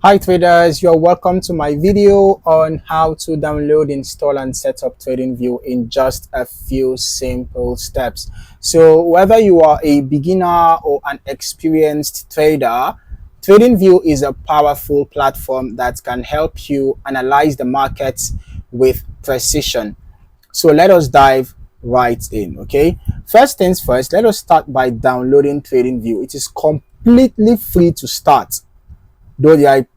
Hi traders, you're welcome to my video on how to download, install and set up TradingView in just a few simple steps. So whether you are a beginner or an experienced trader, TradingView is a powerful platform that can help you analyze the markets with precision. So let us dive right in, okay? First things first, let us start by downloading TradingView. It is completely free to start, though there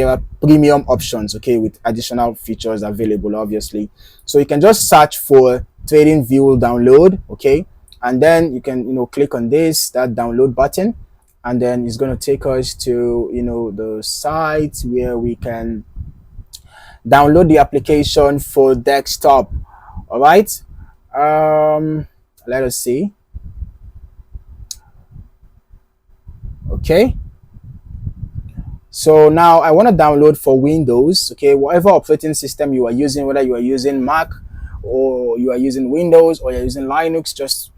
are premium options, okay, with additional features available, obviously. So you can just search for TradingView download, okay, and then you can click on that download button, and then it's going to take us to the site where we can download the application for desktop. All right. Let us see. Okay, so now I want to download for Windows, okay, whatever operating system you are using, whether you are using Mac or you are using Windows or you're using Linux, just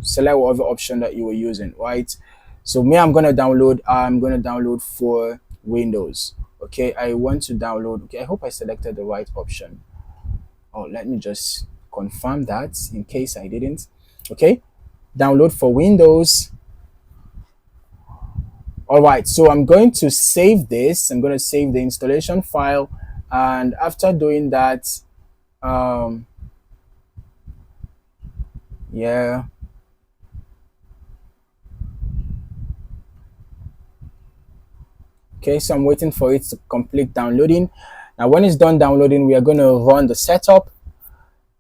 select whatever option that you were using, right? So me, I'm gonna download for Windows. Okay, I want to download. Okay, I hope I selected the right option. Oh, let me just confirm that in case I didn't. Okay, download for Windows. All right, so I'm going to save this. I'm going to save the installation file, and after doing that, yeah, okay, so I'm waiting for it to complete downloading. Now when it's done downloading, we are going to run the setup.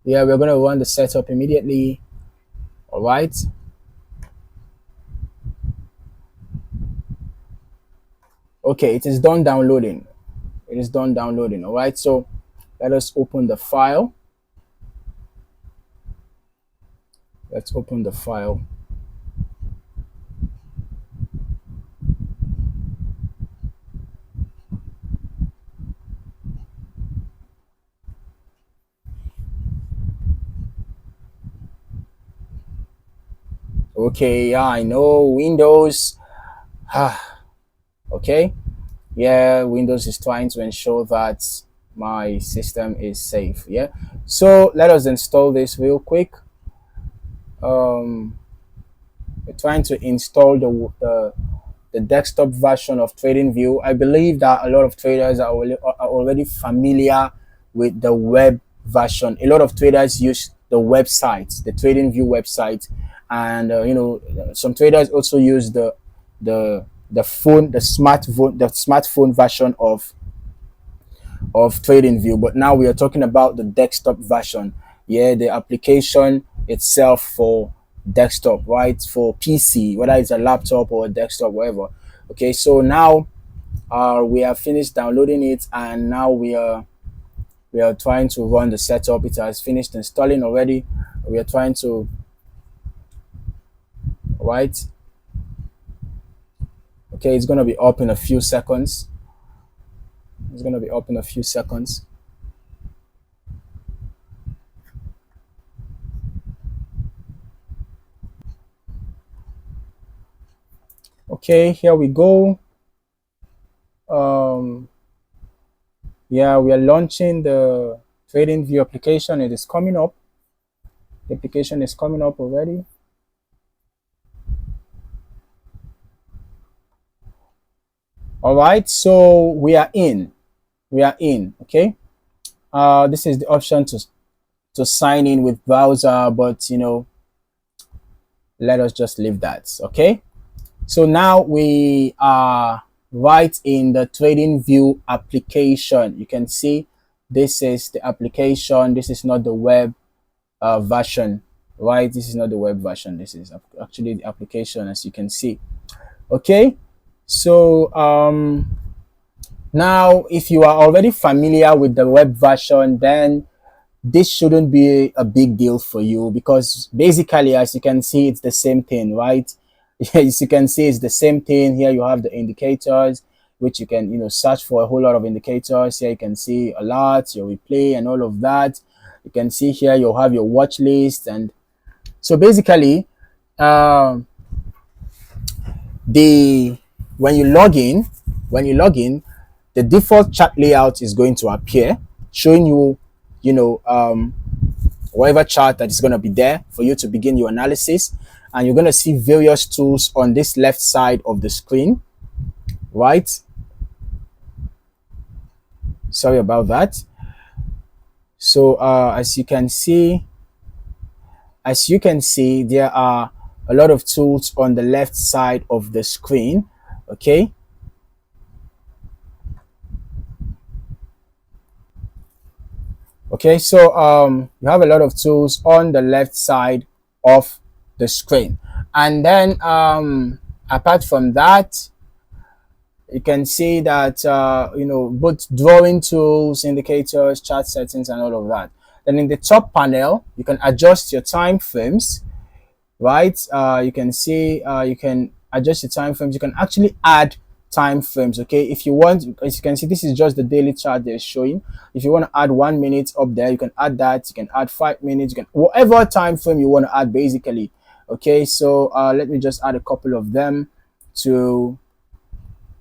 Yeah, we're going to run the setup immediately. All right, okay, it is done downloading. It is done downloading. All right, so let us open the file. Let's open the file. Okay, yeah, I know Windows. Okay, yeah, Windows is trying to ensure that my system is safe. Yeah, so let us install this real quick. We're trying to install the desktop version of TradingView. I believe that a lot of traders are already familiar with the web version. A lot of traders use the website, the TradingView website, and some traders also use the phone, the smartphone version of TradingView. But now we are talking about the desktop version. Yeah, the application itself for desktop, right? For PC, whether it's a laptop or a desktop, whatever. Okay, so now we have finished downloading it, and now we are trying to run the setup. It has finished installing already. We are trying to, right? Okay, it's gonna be up in a few seconds. It's gonna be up in a few seconds. Okay, here we go. Yeah, we are launching the TradingView application. It is coming up. The application is coming up already. All right, so we are in. Okay. This is the option to sign in with browser, but let us just leave that. Okay. So now we are right in the TradingView application. You can see this is the application. This is not the web version, right? This is not the web version. This is actually the application, as you can see. Okay, so now if you are already familiar with the web version, then this shouldn't be a big deal for you, because basically, as you can see, it's the same thing, right? As you can see, it's the same thing. Here you have the indicators, which you can search for a whole lot of indicators. Here you can see a lot, your replay and all of that. You can see here you'll have your watch list. And so basically when you log in, When you log in, the default chart layout is going to appear, showing you, whatever chart that is going to be there for you to begin your analysis. And you're going to see various tools on this left side of the screen, right? Sorry about that. So as you can see, there are a lot of tools on the left side of the screen. Okay. Okay, so you have a lot of tools on the left side of the screen. And then apart from that, you can see that, both drawing tools, indicators, chart settings, and all of that. Then in the top panel, you can adjust your time frames, right? You can see, you can adjust your time frames. You can actually add time frames, okay? If you want, as you can see, this is just the daily chart they're showing. If you want to add 1 minute up there, you can add that. You can add 5 minutes. You can, whatever time frame you want to add, basically. Okay, so let me just add a couple of them to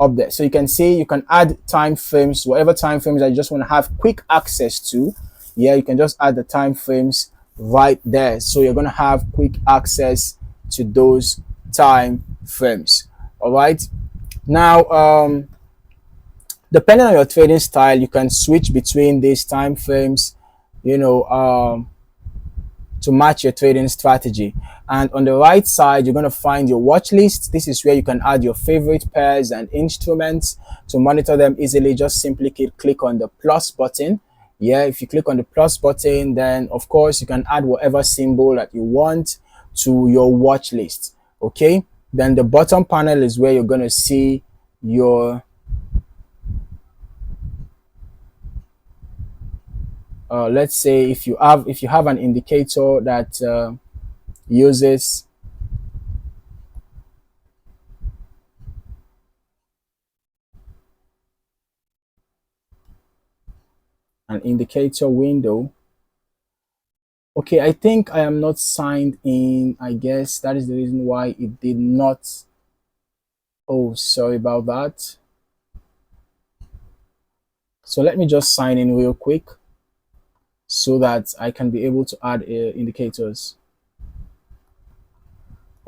up there. So you can see you can add time frames, whatever time frames that you just want to have quick access to. Yeah, you can just add the time frames right there. So you're going to have quick access to those time frames. All right. Now, depending on your trading style, you can switch between these time frames, to match your trading strategy. And on the right side, you're going to find your watch list. This is where you can add your favorite pairs and instruments. To monitor them easily, just simply click on the plus button. Yeah, if you click on the plus button, then of course you can add whatever symbol that you want to your watch list. Okay, then the bottom panel is where you're going to see your let's say if you have an indicator that uses an indicator window. Okay, I think I am not signed in. I guess that is the reason why it did not. Oh, sorry about that. So let me just sign in real quick so that I can be able to add indicators.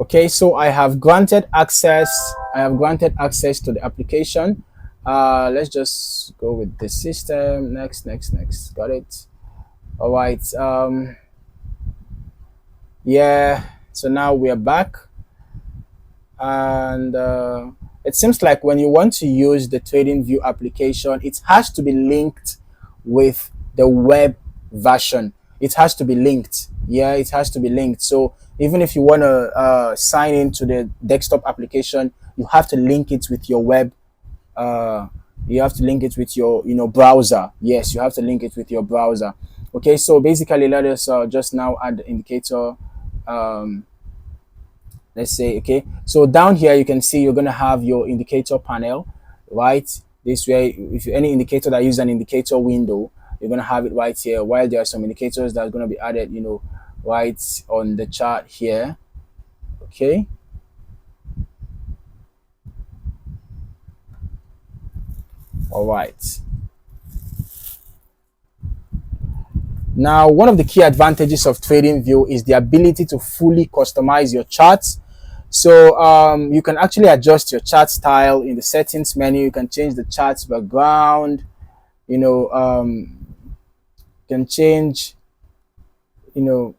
Okay, so I have granted access. To the application. Let's just go with the system. Next. Got it. All right. Yeah. So now we are back, and it seems like when you want to use the TradingView application, it has to be linked with the web version. It has to be linked. Yeah, it has to be linked. So even if you want to sign into the desktop application, you have to link it with your web. You have to link it with your browser. Yes, you have to link it with your browser. Okay, so basically let us just now add the indicator. Let's say, okay, so down here you can see you're going to have your indicator panel, right? This way, if any indicator that uses an indicator window, you're going to have it right here, while there are some indicators that are going to be added, right on the chart here. Okay, all right. Now, one of the key advantages of TradingView is the ability to fully customize your charts. So you can actually adjust your chart style in the settings menu. You can change the chart's background. Can change. There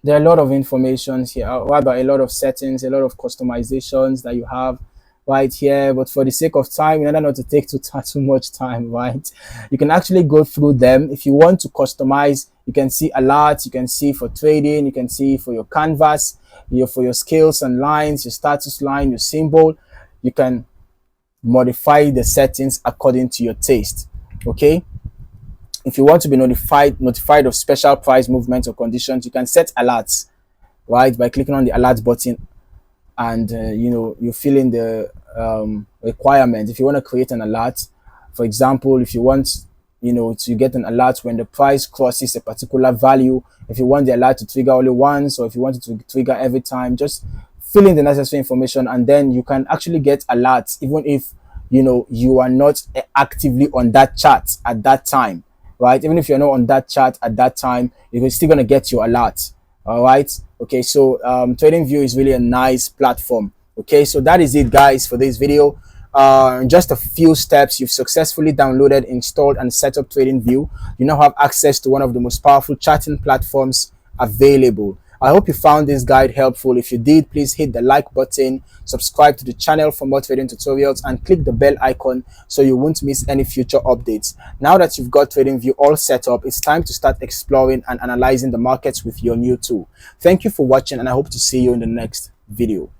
are a lot of information here, rather a lot of settings, a lot of customizations that you have right here. But for the sake of time, in order not to take too much time, right, you can actually go through them. If you want to customize, you can see alerts, you can see for trading, you can see for your canvas, for your scales and lines, your status line, your symbol. You can modify the settings according to your taste. Okay, if you want to be notified of special price movements or conditions, you can set alerts, right, by clicking on the alert button, and you fill in the requirement. If you want to create an alert, for example, if you want to get an alert when the price crosses a particular value, if you want the alert to trigger only once, or if you want it to trigger every time, just fill in the necessary information, and then you can actually get alerts even if you are not actively on that chart at that time, right? Even if you're not on that chart at that time, you're still going to get your alert. All right. Okay. So TradingView is really a nice platform. Okay. So that is it, guys, for this video. In just a few steps, you've successfully downloaded, installed, and set up TradingView. You now have access to one of the most powerful charting platforms available. I hope you found this guide helpful. If you did, please hit the like button, subscribe to the channel for more trading tutorials, and click the bell icon so you won't miss any future updates. Now that you've got TradingView all set up, it's time to start exploring and analyzing the markets with your new tool. Thank you for watching, and I hope to see you in the next video.